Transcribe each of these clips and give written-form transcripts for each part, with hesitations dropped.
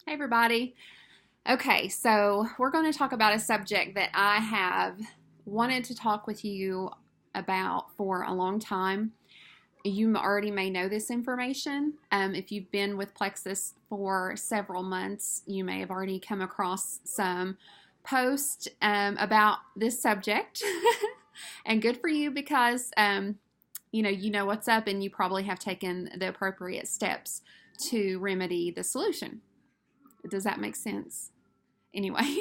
Hey everybody. Okay, so we're going to talk about a subject that I have wanted to talk with you about for a long time. You already may know this information. If you've been with Plexus for several months, you may have already come across some posts about this subject. And good for you because you know what's up and you probably have taken the appropriate steps to remedy the solution. Does that make sense? Anyway,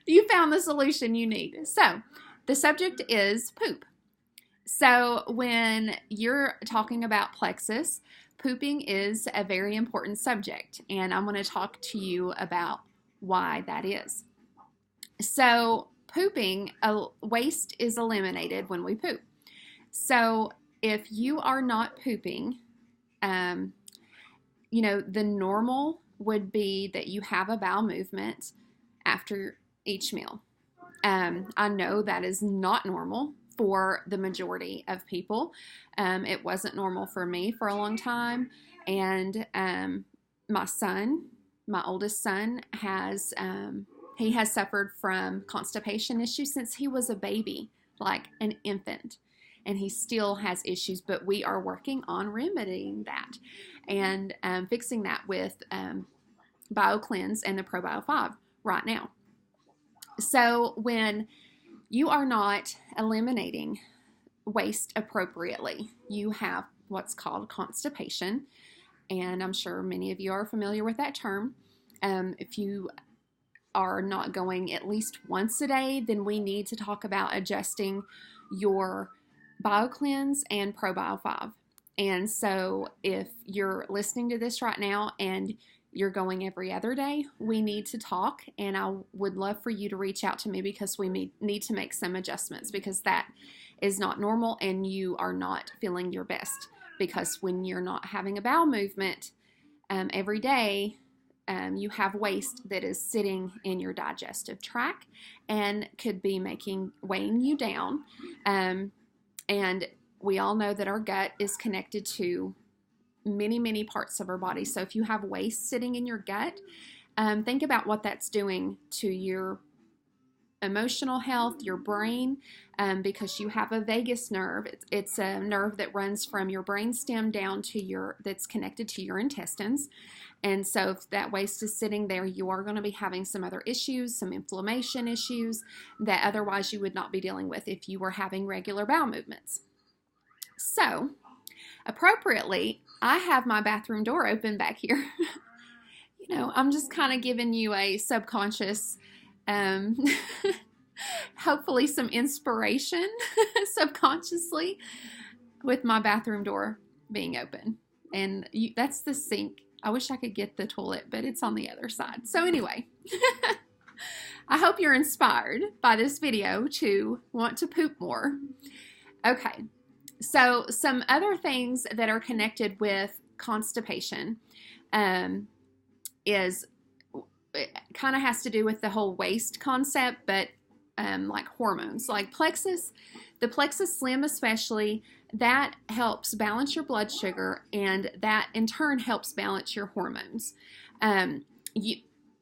you found the solution you need. So, the subject is poop. So, when you're talking about plexus, pooping is a very important subject, and I'm going to talk to you about why that is. So, pooping, waste is eliminated when we poop. So, if you are not pooping, the normal would be that you have a bowel movement after each meal. I know that is not normal for the majority of people. It wasn't normal for me for a long time. And my oldest son, he has suffered from constipation issues since he was a baby, like an infant. And he still has issues, but we are working on remedying that and fixing that with BioCleanse and the ProBio 5 right now. So when you are not eliminating waste appropriately, you have what's called constipation, and I'm sure many of you are familiar with that term. If you are not going at least once a day, then we need to talk about adjusting your BioCleanse and ProBio 5. And so if you're listening to this right now and you're going every other day, we need to talk, and I would love for you to reach out to me because we need to make some adjustments because that is not normal and you are not feeling your best, because when you're not having a bowel movement every day, you have waste that is sitting in your digestive tract and could be weighing you down. And we all know that our gut is connected to many parts of our body. So if you have waste sitting in your gut, think about what that's doing to your emotional health, your brain, because you have a vagus nerve. It's a nerve that runs from your brainstem down to that's connected to your intestines. And so if that waste is sitting there, you are going to be having some other issues, some inflammation issues that otherwise you would not be dealing with if you were having regular bowel movements. So, appropriately, I have my bathroom door open back here. I'm just kind of giving you a subconscious, hopefully some inspiration subconsciously with my bathroom door being open. And that's the sink. I wish I could get the toilet, but it's on the other side. So anyway, I hope you're inspired by this video to want to poop more. Okay. So some other things that are connected with constipation it kind of has to do with the whole waste concept, but like hormones, like the plexus slim especially, that helps balance your blood sugar, and that in turn helps balance your hormones. I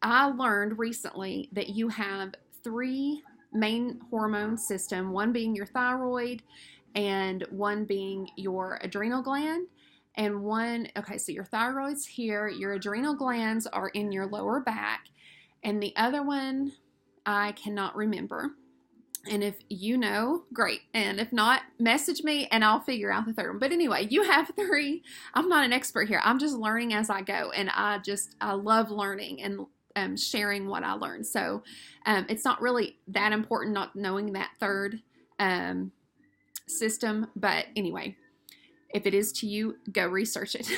learned recently that you have 3 main hormone system, one being your thyroid, and one being your adrenal gland, and so your thyroid's here, your adrenal glands are in your lower back, and the other one I cannot remember. And if you know, great. And if not, message me and I'll figure out the third one. But anyway, you have 3. I'm not an expert here. I'm just learning as I go, and I love learning and sharing what I learned. So it's not really that important not knowing that third system, but anyway, if it is to you, go research it.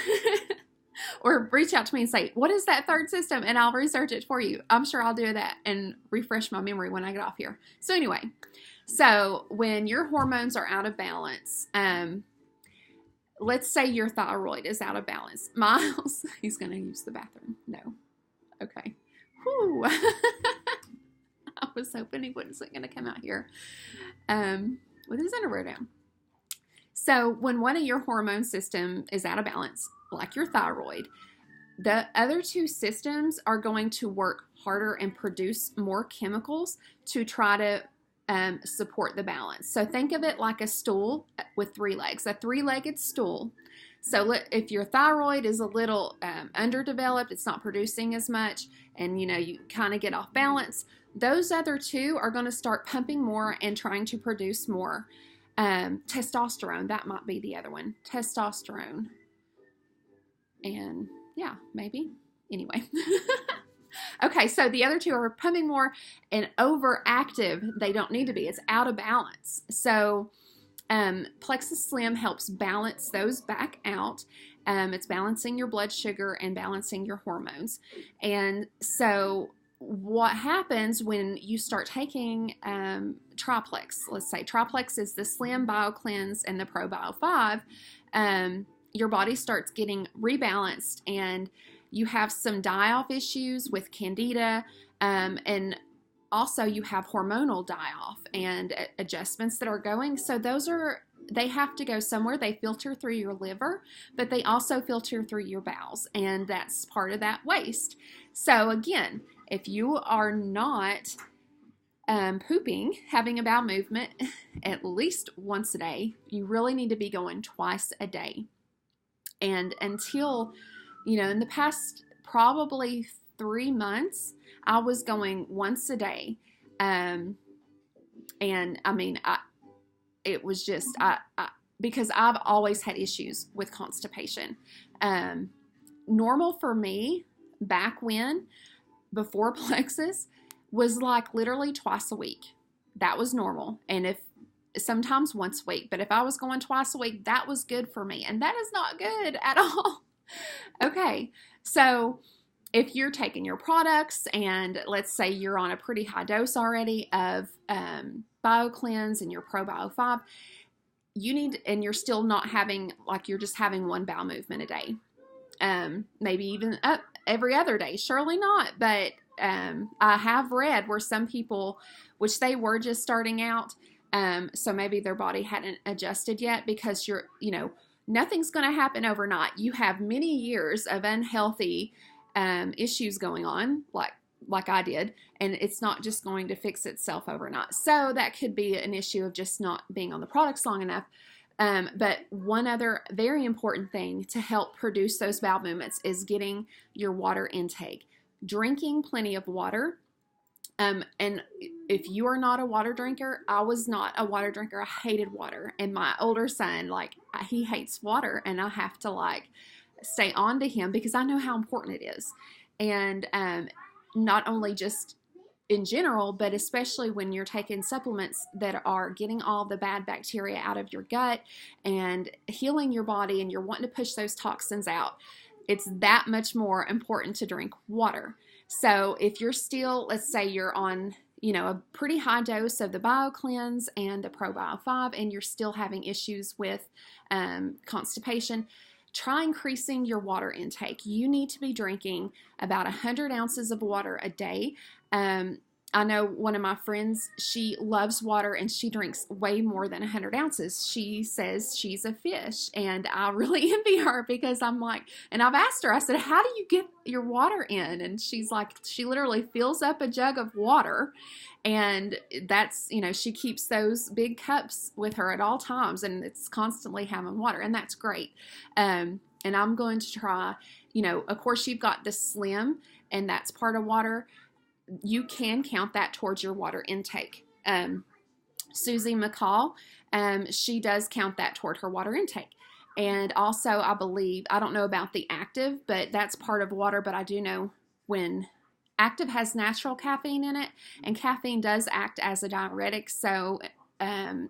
Or reach out to me and say, what is that third system? And I'll research it for you. I'm sure I'll do that and refresh my memory when I get off here. So anyway, when your hormones are out of balance, let's say your thyroid is out of balance. Miles, he's going to use the bathroom. No. Okay. Whew. I was hoping he wasn't going to come out here with his underwear down. So when one of your hormone system is out of balance, like your thyroid, The other two systems are going to work harder and produce more chemicals to try to support the balance. So think of it like a stool with three legs, a three-legged stool. So if your thyroid is a little underdeveloped, it's not producing as much, and you kind of get off balance, those other two are going to start pumping more and trying to produce more testosterone. That might be the other one, testosterone. And yeah, maybe. Anyway. Okay, so the other two are pumping more and overactive. They don't need to be. It's out of balance. So Plexus Slim helps balance those back out. It's balancing your blood sugar and balancing your hormones. And so what happens when you start taking Triplex, let's say Triplex is the Slim Bio Cleanse and the Pro Bio 5, your body starts getting rebalanced, and you have some die-off issues with candida, and also you have hormonal die-off and adjustments that are going. So they have to go somewhere. They filter through your liver, but they also filter through your bowels, and that's part of that waste. So again, if you are not pooping, having a bowel movement at least once a day, you really need to be going twice a day. And until, in the past probably 3 months, I was going once a day. And I mean, it was just, because I've always had issues with constipation. Normal for me back when, before Plexus, was like literally twice a week. That was normal. And sometimes once a week, but if I was going twice a week, that was good for me. And that is not good at all. Okay. So if you're taking your products and let's say you're on a pretty high dose already of BioCleanse and your Pro Bio 5, and you're still not having, like you're just having one bowel movement a day. Maybe even up every other day. Surely not. But I have read where some people, which they were just starting out, so maybe their body hadn't adjusted yet, because nothing's going to happen overnight. You have many years of unhealthy issues going on, like I did, and it's not just going to fix itself overnight. So that could be an issue of just not being on the products long enough. But one other very important thing to help produce those bowel movements is getting your water intake, drinking plenty of water. And if you are not a water drinker, I was not a water drinker. I hated water. And my older son, he hates water, and I have to stay on to him because I know how important it is. And not only just in general, but especially when you're taking supplements that are getting all the bad bacteria out of your gut and healing your body, and you're wanting to push those toxins out, it's that much more important to drink water. So if you're still, let's say you're on, a pretty high dose of the BioCleanse and the Pro Bio 5, and you're still having issues with constipation, try increasing your water intake. You need to be drinking about 100 ounces of water a day. I know one of my friends, she loves water and she drinks way more than 100 ounces. She says she's a fish, and I really envy her because I'm like, and I've asked her, I said, how do you get your water in? And she's like, she literally fills up a jug of water, and that's, she keeps those big cups with her at all times, and it's constantly having water, and that's great. And I'm going to try, of course you've got the Slim, and that's part of water. You can count that towards your water intake. Susie McCall, she does count that toward her water intake. And also, I believe, I don't know about the Active, but that's part of water. But I do know when Active has natural caffeine in it, and caffeine does act as a diuretic. So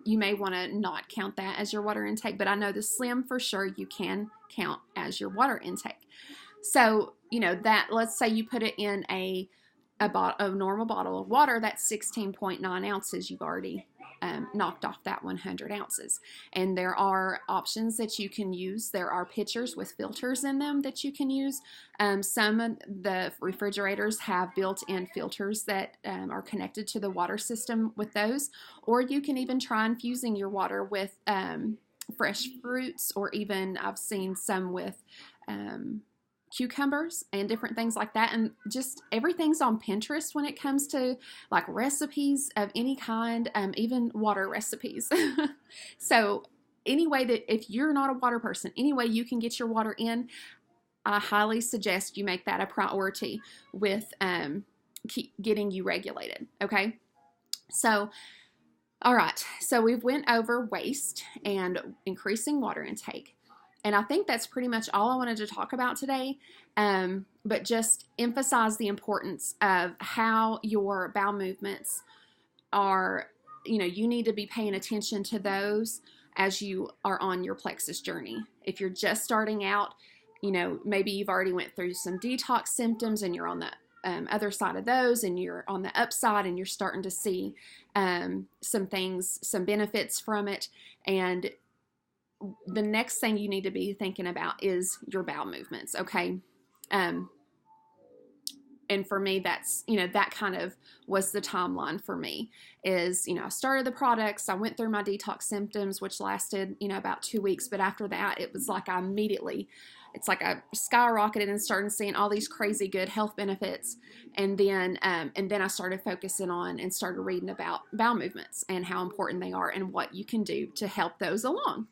you may want to not count that as your water intake. But I know the Slim for sure you can count as your water intake. So, that, let's say you put it in a normal bottle of water, that's 16.9 ounces. You've already knocked off that 100 ounces. And there are options that you can use. There are pitchers with filters in them that you can use. Some of the refrigerators have built-in filters that are connected to the water system with those. Or you can even try infusing your water with fresh fruits, or even I've seen some with cucumbers and different things like that. And just everything's on Pinterest when it comes to like recipes of any kind, even water recipes. So any way that, if you're not a water person, any way you can get your water in, I highly suggest you make that a priority with keep getting you regulated. Okay. So, all right. So we've went over waste and increasing water intake. And I think that's pretty much all I wanted to talk about today. But just emphasize the importance of how your bowel movements are, you need to be paying attention to those as you are on your plexus journey. If you're just starting out, maybe you've already went through some detox symptoms and you're on the other side of those, and you're on the upside and you're starting to see some things, some benefits from it. And the next thing you need to be thinking about is your bowel movements. Okay. And for me, that's, that kind of was the timeline for me is, I started the products, I went through my detox symptoms, which lasted, about 2 weeks. But after that, it was like it's like I skyrocketed and started seeing all these crazy good health benefits. And then I started focusing on and started reading about bowel movements and how important they are and what you can do to help those along.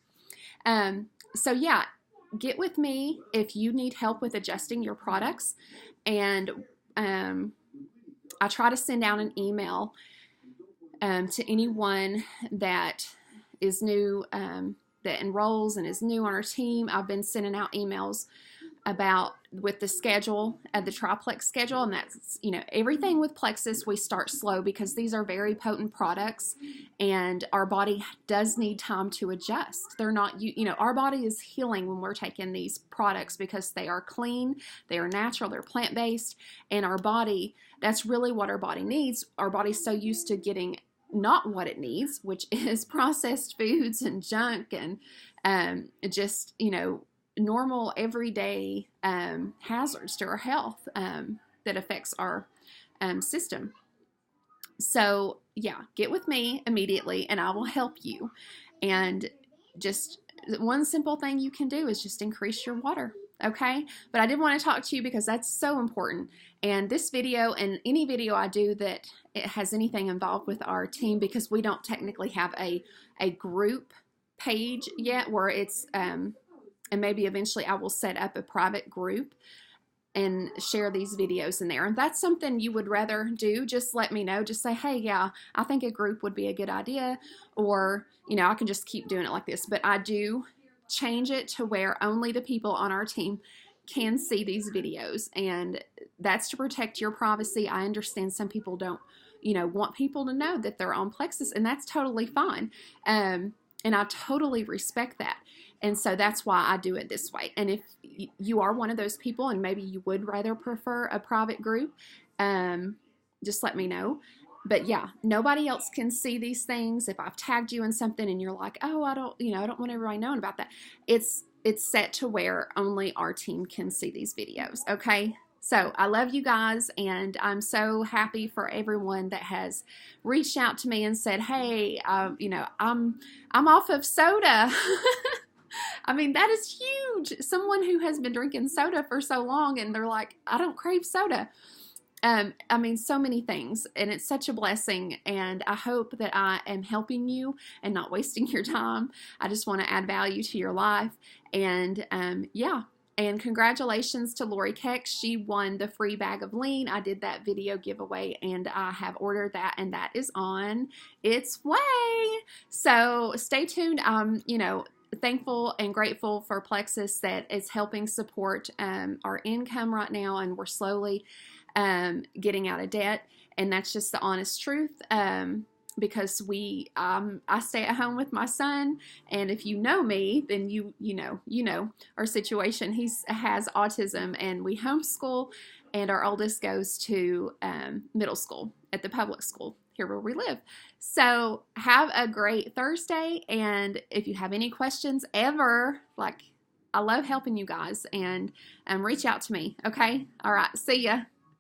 So yeah, get with me if you need help with adjusting your products. And I try to send out an email to anyone that is new, that enrolls and is new on our team. I've been sending out emails with the schedule, the triplex schedule, and that's, everything with plexus, we start slow because these are very potent products and our body does need time to adjust. They're not, our body is healing when we're taking these products because they are clean, they are natural, they're plant-based, and our body, that's really what our body needs. Our body's so used to getting not what it needs, which is processed foods and junk and just, normal everyday hazards to our health that affects our system. So yeah, get with me immediately and I will help you. And just one simple thing you can do is just increase your water. Okay. But I did want to talk to you because that's so important. And this video and any video I do that it has anything involved with our team, because we don't technically have a group page yet where it's, and maybe eventually I will set up a private group and share these videos in there. And that's something you would rather do, just let me know. Just say, hey, yeah, I think a group would be a good idea. Or, I can just keep doing it like this. But I do change it to where only the people on our team can see these videos. And that's to protect your privacy. I understand some people don't, want people to know that they're on plexus, and that's totally fine. And I totally respect that. And so that's why I do it this way. And if you are one of those people and maybe you would rather prefer a private group, just let me know. But yeah, nobody else can see these things. If I've tagged you in something and you're like, oh, I don't want everybody knowing about that. It's set to where only our team can see these videos. Okay. So I love you guys, and I'm so happy for everyone that has reached out to me and said, hey, I'm off of soda. I mean, that is huge. Someone who has been drinking soda for so long and they're like, I don't crave soda. I mean, so many things, and it's such a blessing, and I hope that I am helping you and not wasting your time. I just want to add value to your life, and yeah. And congratulations to Lori Keck. She won the free bag of lean. I did that video giveaway and I have ordered that, and that is on its way. So stay tuned. Thankful and grateful for Plexus that is helping support our income right now, and we're slowly getting out of debt. And that's just the honest truth. Because I stay at home with my son, and if you know me, then you know our situation. He has autism, and we homeschool, and our oldest goes to middle school at the public school here where we live. So have a great Thursday, and if you have any questions ever, I love helping you guys, and reach out to me. Okay, all right, see ya.